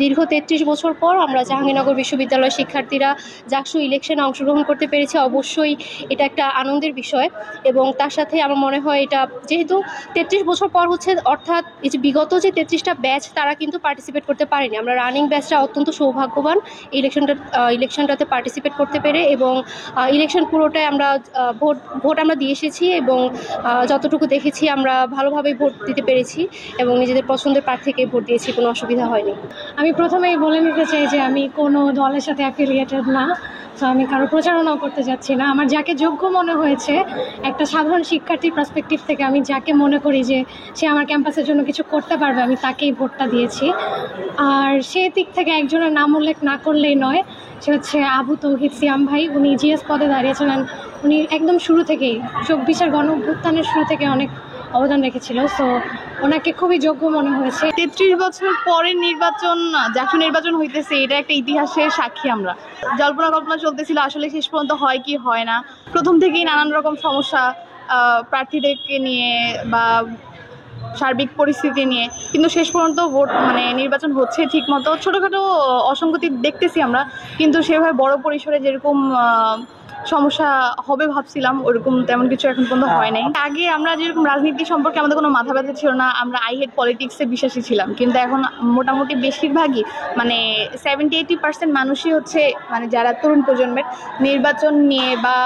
দীর্ঘ ৩৩ বছর পর আমরা জাহাঙ্গীরনগর বিশ্ববিদ্যালয়ের শিক্ষার্থীরা জাকসু ইলেকশনে অংশগ্রহণ করতে পেরেছি। অবশ্যই এটা একটা আনন্দের বিষয় এবং তার সাথে আমার মনে হয় এটা যেহেতু ৩৩ বছর পর হচ্ছে, অর্থাৎ এই যে বিগত যে ৩৩টা ব্যাচ তারা কিন্তু পার্টিসিপেট করতে পারেনি। আমরা রানিং ব্যাচটা অত্যন্ত সৌভাগ্যবান ইলেকশনটাতে পার্টিসিপেট করতে পেরে, এবং ইলেকশন পুরোটাই আমরা ভোট আমরা দিয়ে এসেছি এবং যতটুকু দেখেছি আমরা ভালোভাবেই ভোট দিতে পেরেছি এবং নিজেদের পছন্দের প্রার্থীকে ভোট দিয়েছি, কোনো অসুবিধা হয়নি। আমি প্রথমেই বলে নিতে চাই যে আমি কোনো দলের সাথে অ্যাফিলিয়েটেড না, তো আমি কারো প্রচারণাও করতে যাচ্ছি না। আমার যাকে যোগ্য মনে হয়েছে একটা সাধারণ শিক্ষার্থীর পার্সপেক্টিভ থেকে, আমি যাকে মনে করি যে সে আমার ক্যাম্পাসের জন্য কিছু করতে পারবে, আমি তাকেই ভোটটা দিয়েছি। আর সে দিক থেকে একজনের নাম উল্লেখ না করলেই নয়, সে হচ্ছে আবু তৌহিদ সিয়াম ভাই। উনি জিএস পদে দাঁড়িয়েছিলেন। উনি একদম শুরু থেকেই ২৪-এর গণ অভ্যুত্থানের শুরু থেকে অনেক অবদান রেখেছিল, সো ওনাকে খুবই যোগ্য মনে হয়েছে। ৩৩ বছর পরের নির্বাচন, জাকসু নির্বাচন হইতেছে, এটা একটা ইতিহাসের সাক্ষী। আমরা জল্পনা কল্পনা চলতেছিল, আসলে শেষ পর্যন্ত হয় কি হয় না। প্রথম থেকেই নানান রকম সমস্যা প্রার্থীদেরকে নিয়ে বা সার্বিক পরিস্থিতি নিয়ে, কিন্তু শেষ পর্যন্ত ভোট নির্বাচন হচ্ছে ঠিক মতো। ছোটোখাটো অসঙ্গতি দেখতেছি আমরা, কিন্তু সেভাবে বড় পরিসরে যেরকম সমস্যা হবে ভাবছিলাম ওরকম তেমন কিছু এখন পর্যন্ত হয় নাই। আগে আমরা যেরকম রাজনীতি সম্পর্কে আমাদের কোনো মাথা ব্যথা ছিল না, আমরা আই হেড পলিটিক্সে বিশ্বাসী ছিলাম, কিন্তু এখন মোটামুটি বেশিরভাগই 70-80% মানুষই হচ্ছে যারা তরুণ প্রজন্মের নির্বাচন নিয়ে বা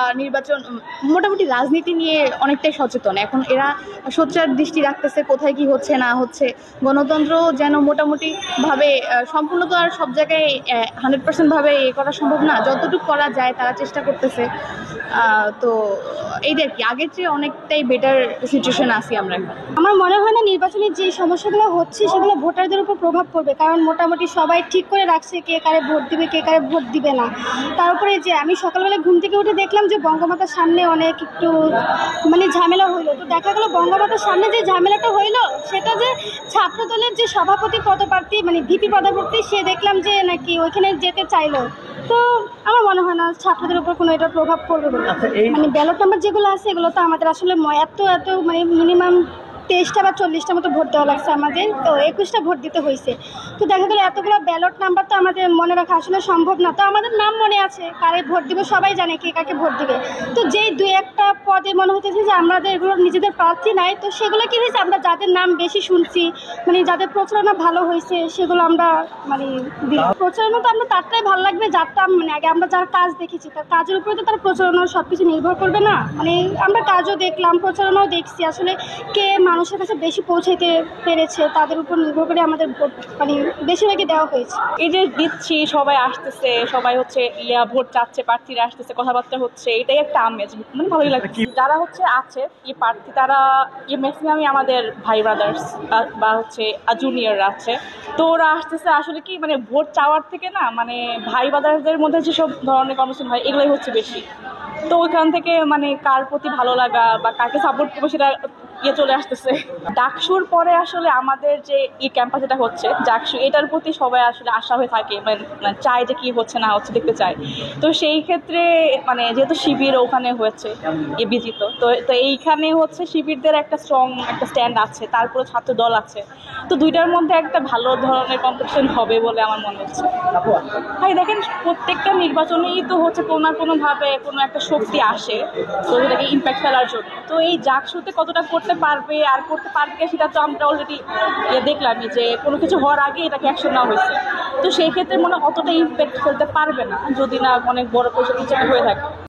মোটামুটি রাজনীতি নিয়ে অনেকটাই সচেতন। এখন এরা সোচ্চার দৃষ্টি রাখতেছে কোথায় কি হচ্ছে না হচ্ছে। গণতন্ত্র যেন মোটামুটিভাবে সম্পূর্ণ তো আর সব জায়গায় 100% ভাবে করা সম্ভব না, যতটুকু করা যায় তারা চেষ্টা করতেছে। তো এইটা আর কি, আগের চেয়ে অনেকটাই বেটার সিচুয়েশন আছি আমরা এখন। আমার মনে হয় না নির্বাচনের যে সমস্যাগুলো হচ্ছে সেগুলো ভোটারদের উপর প্রভাব পড়বে, কারণ মোটামুটি সবাই ঠিক করে রাখছে কে কারে ভোট দিবে কে কারে ভোট দিবে না। তারপরে যে আমি সকালবেলা ঘুম থেকে উঠে দেখলাম যে বঙ্গমাতার সামনে অনেক একটু ঝামেলা হইলো। তো দেখা গেলো বঙ্গমাতার সামনে যে ঝামেলাটা হইলো সেটা যে ছাত্রদলের যে সভাপতি পদপ্রার্থী ভিপি পদপ্রার্থী, সে দেখলাম যে নাকি ওইখানে যেতে চাইলো। তো আমার মনে হয় না ছাত্রদের উপর কোনো এটা প্রভাব পড়বে বলে। ব্যালট নাম্বার যেগুলো আছে এগুলো তো আমাদের আসলে এত মিনিমাম 23টা বা 40টা মতো ভোট দেওয়া লাগছে আমাদের, তো 21টা ভোট দিতে হয়েছে। তো দেখা গেলো এতগুলো ব্যালট নাম্বার তো আমাদের মনে রাখা আসলে সম্ভব না। তো আমাদের নাম মনে আছে, কারে ভোট দিবে সবাই জানে কে কাকে ভোট দিবে। তো যেই 2-1টা পদে মনে হতেছে যে আমাদের এগুলো নিজেদের প্রার্থী নাই, তো সেগুলো কি হয়েছে আমরা যাদের নাম বেশি শুনছি, যাদের প্রচারণা ভালো হয়েছে সেগুলো আমরা দিই। প্রচারণা তো আমরা তারটাই ভালো লাগবে যারটা আগে আমরা যার কাজ দেখেছি, তার কাজের উপরে তো তার প্রচারণা সব কিছু নির্ভর করবে না। আমরা কাজও দেখলাম, প্রচারণাও দেখছি, আসলে কে মানুষের কাছে বেশি পৌঁছাইতে পেরেছে তাদের উপর নির্ভর করে আমাদের ভোট বেশিরভাগই দেওয়া হয়েছে। এই যে দিচ্ছি, সবাই আসতেছে, সবাই হচ্ছে ভোট চাচ্ছে, প্রার্থীরা আসতেছে, কথাবার্তা হচ্ছে, এটাই একটা আমেজ, ভালোই লাগছে। যারা আছে প্রার্থী তারা ম্যাক্সিমামই আমাদের ভাই ব্রাদার্স বা হচ্ছে জুনিয়ররা আছে। তো ওরা আসতেছে আসলে কি ভোট চাওয়ার থেকে না, ভাই ব্রাদার্সদের মধ্যে যেসব ধরনের কনভারসেশন হয় এগুলোই হচ্ছে বেশি। তো ওইখান থেকে কার প্রতি ভালো লাগা বা কাকে সাপোর্ট করবো সেটা চলে আসতেছে। ডাকসুর পরে আসলে আমাদের যে ক্যাম্পাস যেটা হচ্ছে জাকসু, এটার প্রতি সবাই আসলে আশা হয়ে থাকে, চায় যে কি হচ্ছে না হচ্ছে দেখতে চায়। তো সেই ক্ষেত্রে যেহেতু শিবির ওখানে হয়েছে বিজিত, তো এইখানে হচ্ছে শিবিরদের একটা স্ট্রং একটা স্ট্যান্ড আছে, তারপরে ছাত্র দল আছে। তো দুইটার মধ্যে একটা ভালো ধরনের কম্পিটিশন হবে বলে আমার মনে হচ্ছে। ভাই দেখেন, প্রত্যেকটা নির্বাচনেই তো হচ্ছে কোনো না কোনোভাবে কোনো একটা শক্তি আসে তো এটাকে ইম্প্যাক্ট ফেলার জন্য। তো এই জাকসুতে কতটা করতে পারবে আর করতে পারবে সেটা তো আমরা অলরেডি দেখলামই যে কোনো কিছু হওয়ার আগে এটাকে অ্যাকশন নেওয়া হয়েছে। তো সেই ক্ষেত্রে অতটা ইম্প্যাক্ট ফেলতে পারবে না যদি না অনেক বড় পরিসরে হয়ে থাকে।